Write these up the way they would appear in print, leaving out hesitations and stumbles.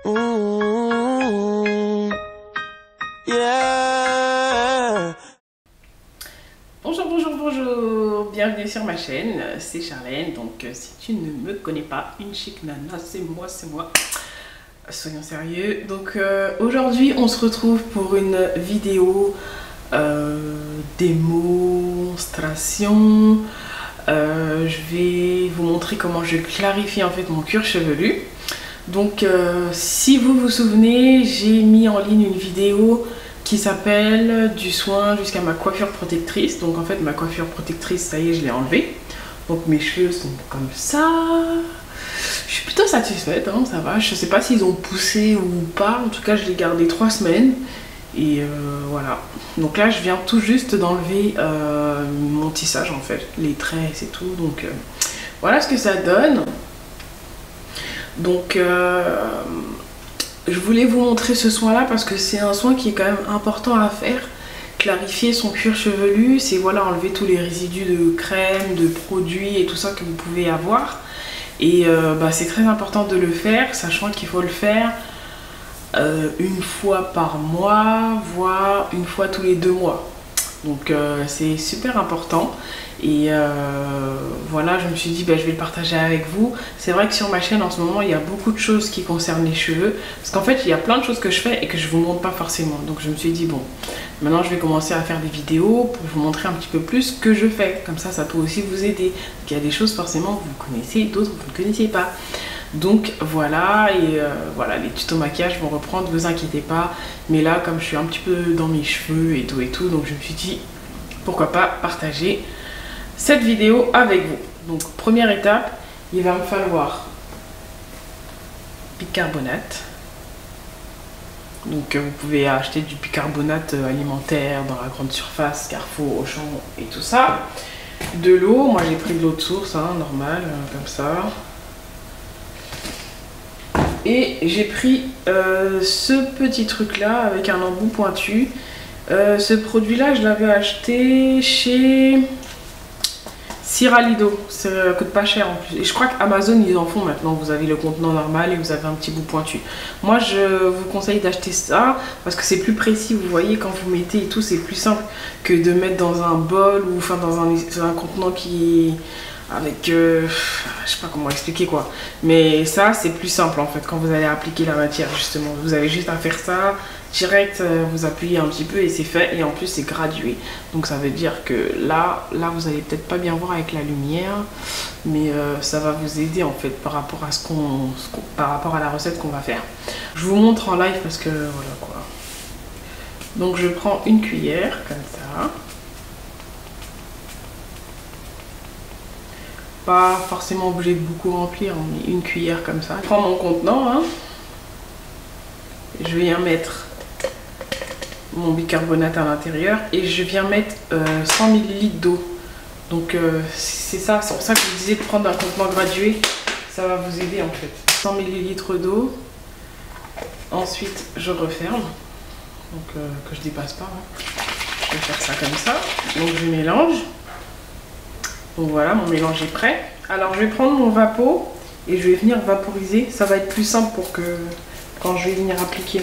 Mmh, yeah. Bonjour, bonjour, bonjour, bienvenue sur ma chaîne, c'est Charlène. Donc si tu ne me connais pas, une chic nana, c'est moi, soyons sérieux. Donc aujourd'hui on se retrouve pour une vidéo démonstration. Je vais vous montrer comment je clarifie en fait mon cuir chevelu. Donc si vous vous souvenez, j'ai mis en ligne une vidéo qui s'appelle du soin jusqu'à ma coiffure protectrice. Donc en fait ma coiffure protectrice, ça y est, je l'ai enlevée. Donc mes cheveux sont comme ça. Je suis plutôt satisfaite, hein, ça va. Je sais pas s'ils ont poussé ou pas. En tout cas je l'ai gardé 3 semaines. Et voilà. Donc là je viens tout juste d'enlever mon tissage en fait. Les traits c'est tout. Donc voilà ce que ça donne. Donc je voulais vous montrer ce soin là parce que c'est un soin qui est quand même important à faire. Clarifier son cuir chevelu, c'est voilà, enlever tous les résidus de crème, de produits et tout ça que vous pouvez avoir. Et c'est très important de le faire, sachant qu'il faut le faire une fois par mois, voire une fois tous les 2 mois. Donc c'est super important. Et voilà, je me suis dit je vais le partager avec vous. C'est vrai que sur ma chaîne en ce moment il y a beaucoup de choses qui concernent les cheveux, parce qu'en fait il y a plein de choses que je fais et que je vous montre pas forcément. Donc je me suis dit bon, maintenant je vais commencer à faire des vidéos pour vous montrer un petit peu plus ce que je fais. Comme ça peut aussi vous aider. Donc, il y a des choses forcément que vous connaissez, d'autres que vous ne connaissiez pas. Donc voilà, et voilà, les tutos maquillage vont reprendre, ne vous inquiétez pas. Mais là comme je suis un petit peu dans mes cheveux et tout, donc je me suis dit pourquoi pas partager cette vidéo avec vous. Donc première étape, il va me falloir bicarbonate. Donc vous pouvez acheter du bicarbonate alimentaire dans la grande surface, Carrefour, Auchan et tout ça. De l'eau, moi j'ai pris de l'eau de source, hein, normale, comme ça. Et j'ai pris ce petit truc là avec un embout pointu. Ce produit là je l'avais acheté chez Ciralido, ça coûte pas cher en plus. Et je crois qu'Amazon ils en font maintenant. Vous avez le contenant normal et vous avez un petit bout pointu. Moi je vous conseille d'acheter ça parce que c'est plus précis. Vous voyez, quand vous mettez et tout, c'est plus simple que de mettre dans un bol ou enfin dans un contenant qui avec je sais pas comment expliquer quoi, mais ça c'est plus simple en fait quand vous allez appliquer la matière. Justement vous avez juste à faire ça direct, vous appuyez un petit peu et c'est fait. Et en plus c'est gradué, donc ça veut dire que là vous allez peut-être pas bien voir avec la lumière, mais ça va vous aider en fait par rapport à par rapport à la recette qu'on va faire. Je vous montre en live parce que voilà quoi. Donc je prends une cuillère comme ça. Pas forcément obligé de beaucoup remplir, mais une cuillère comme ça. Je prends mon contenant, hein. Je viens mettre mon bicarbonate à l'intérieur et je viens mettre 100 ml d'eau. Donc c'est ça, c'est pour ça que je vous disais de prendre un contenant gradué, ça va vous aider en fait. 100 ml d'eau. Ensuite je referme, donc que je dépasse pas, hein. Je vais faire ça comme ça. Donc je mélange. Donc voilà, mon mélange est prêt. Alors je vais prendre mon vapeau et je vais venir vaporiser. Ça va être plus simple pour que quand je vais venir appliquer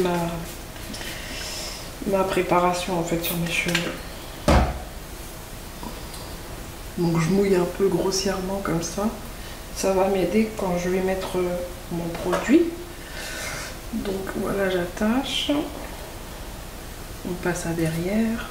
ma préparation en fait sur mes cheveux. Donc je mouille un peu grossièrement comme ça. Ça va m'aider quand je vais mettre mon produit. Donc voilà, j'attache. On passe à derrière.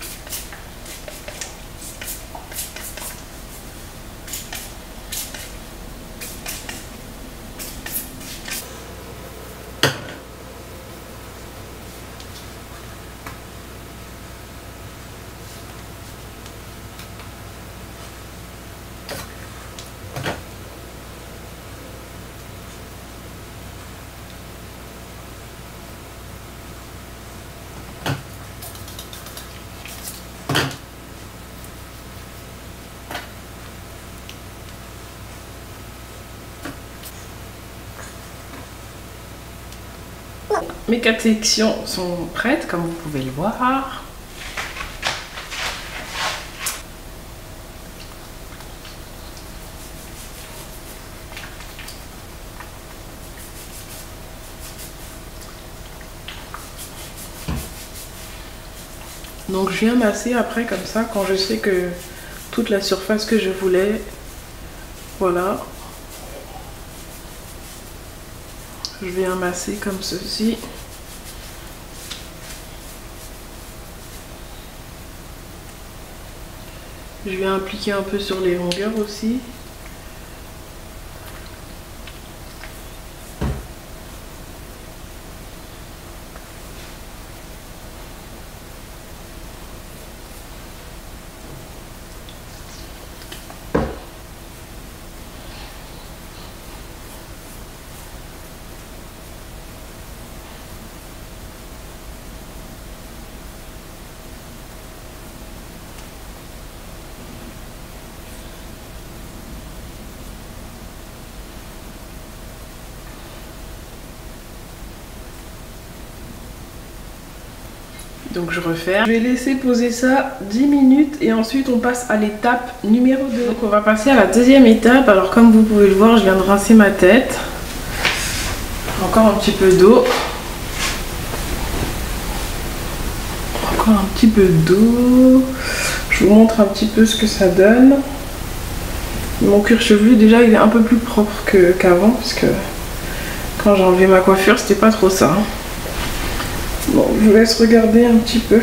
Mes 4 sections sont prêtes, comme vous pouvez le voir. Donc je viens masser après comme ça quand je sais que toute la surface que je voulais. Voilà. Je viens masser comme ceci. Je vais appliquer un peu sur les longueurs aussi. Donc je referme. Je vais laisser poser ça 10 minutes et ensuite on passe à l'étape numéro 2. Donc on va passer à la deuxième étape. Alors comme vous pouvez le voir, je viens de rincer ma tête. Encore un petit peu d'eau. Encore un petit peu d'eau. Je vous montre un petit peu ce que ça donne. Mon cuir chevelu déjà il est un peu plus propre qu'avant parce que quand j'ai enlevé ma coiffure c'était pas trop ça. Bon, je vous laisse regarder un petit peu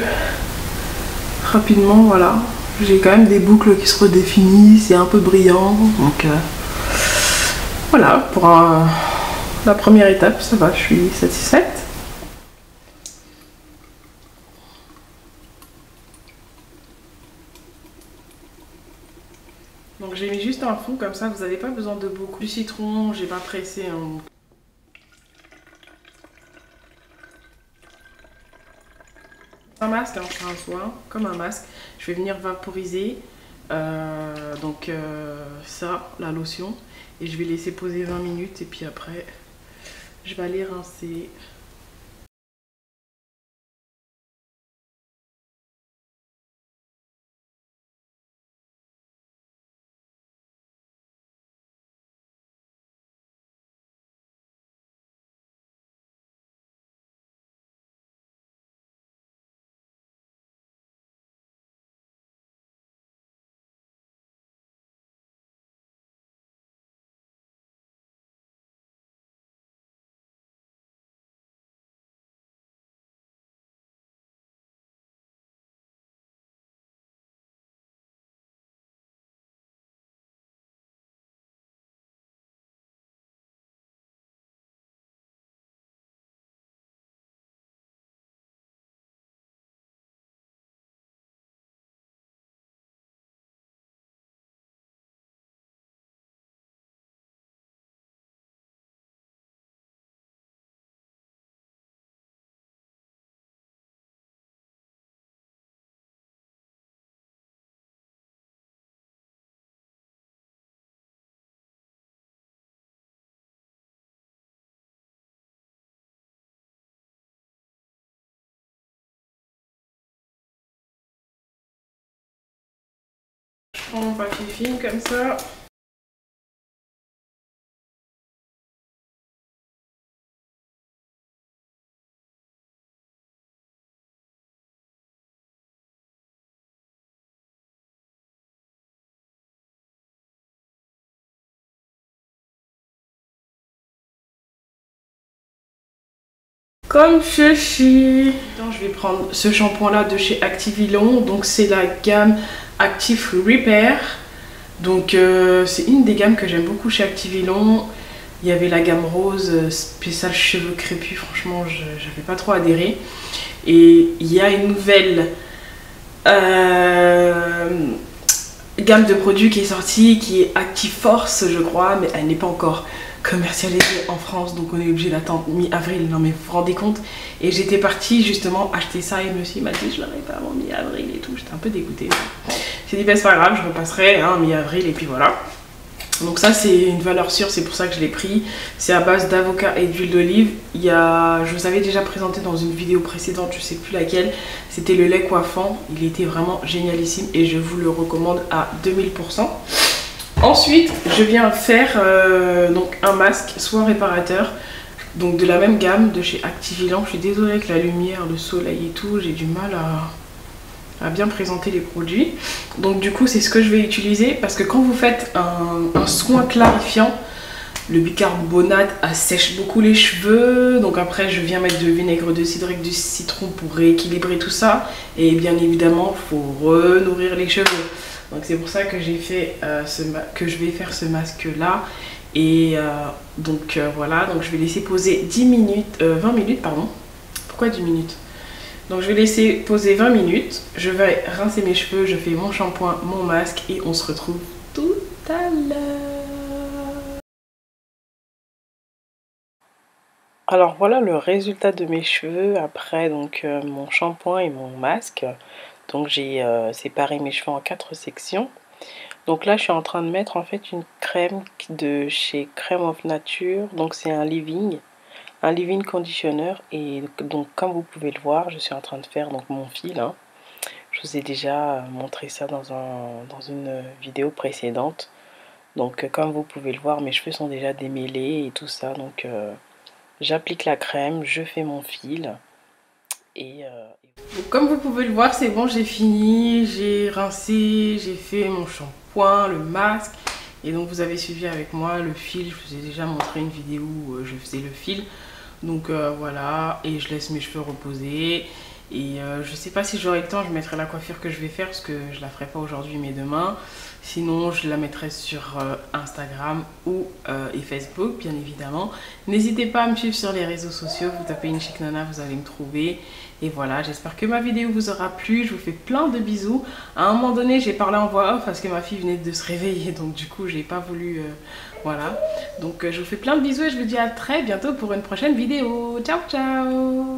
rapidement, voilà. J'ai quand même des boucles qui se redéfinissent, c'est un peu brillant, donc voilà, pour la première étape, ça va, je suis satisfaite. Donc j'ai mis juste un fond comme ça, vous n'avez pas besoin de beaucoup. Du citron, j'ai pas pressé. Hein. Un masque, hein, c'est un soin, comme un masque. Je vais venir vaporiser ça, la lotion, et je vais laisser poser 20 minutes et puis après je vais aller rincer. Je prends mon papier film comme ça. Comme ceci. Je vais prendre ce shampoing là de chez Activilon. Donc c'est la gamme Active Repair. Donc c'est une des gammes que j'aime beaucoup chez Activilon. Il y avait la gamme rose spéciale cheveux crépus. Franchement j'avais pas trop adhéré. Et il y a une nouvelle gamme de produits qui est sortie, qui est Active Force je crois, mais elle n'est pas encore commercialisée en France, donc on est obligé d'attendre mi-avril. Non mais vous vous rendez compte? Et j'étais partie justement acheter ça et le monsieur m'a dit je l'aurais pas avant mi-avril et tout, j'étais un peu dégoûtée. J'ai dit bah c'est pas grave, je repasserai hein, mi-avril et puis voilà. Donc ça c'est une valeur sûre, c'est pour ça que je l'ai pris. C'est à base d'avocat et d'huile d'olive. Je vous avais déjà présenté dans une vidéo précédente, je sais plus laquelle. C'était le lait coiffant, il était vraiment génialissime et je vous le recommande à 2000%. Ensuite je viens faire donc un masque soin réparateur. Donc de la même gamme de chez Activilon. Je suis désolée avec la lumière, le soleil et tout, j'ai du mal à bien présenter les produits. Donc du coup c'est ce que je vais utiliser parce que quand vous faites un soin clarifiant, le bicarbonate assèche beaucoup les cheveux. Donc après je viens mettre de vinaigre de cidre avec du citron pour rééquilibrer tout ça. Et bien évidemment il faut renourrir les cheveux. Donc c'est pour ça que j'ai fait que je vais faire ce masque là. Et voilà, donc je vais laisser poser 20 minutes pardon. Pourquoi 10 minutes? Donc je vais laisser poser 20 minutes, je vais rincer mes cheveux, je fais mon shampoing, mon masque et on se retrouve tout à l'heure. Alors voilà le résultat de mes cheveux après donc mon shampoing et mon masque. Donc j'ai séparé mes cheveux en 4 sections. Donc là je suis en train de mettre en fait une crème de chez Crème of Nature. Donc c'est un leave-in conditioner et donc comme vous pouvez le voir je suis en train de faire donc mon fil. Je vous ai déjà montré ça dans une vidéo précédente. Donc comme vous pouvez le voir mes cheveux sont déjà démêlés et tout ça. Donc j'applique la crème, je fais mon fil. Donc, comme vous pouvez le voir, c'est bon, j'ai fini, j'ai rincé, j'ai fait mon shampoing, le masque. Et donc vous avez suivi avec moi le fil, je vous ai déjà montré une vidéo où je faisais le fil. Donc voilà, et je laisse mes cheveux reposer. Et je sais pas si j'aurai le temps, je mettrai la coiffure que je vais faire parce que je la ferai pas aujourd'hui mais demain. Sinon je la mettrai sur Instagram et Facebook bien évidemment. N'hésitez pas à me suivre sur les réseaux sociaux, vous tapez Inchic Nana, vous allez me trouver. Et voilà, j'espère que ma vidéo vous aura plu, je vous fais plein de bisous. À un moment donné j'ai parlé en voix off parce que ma fille venait de se réveiller, donc du coup j'ai pas voulu... voilà, donc je vous fais plein de bisous et je vous dis à très bientôt pour une prochaine vidéo. Ciao ciao.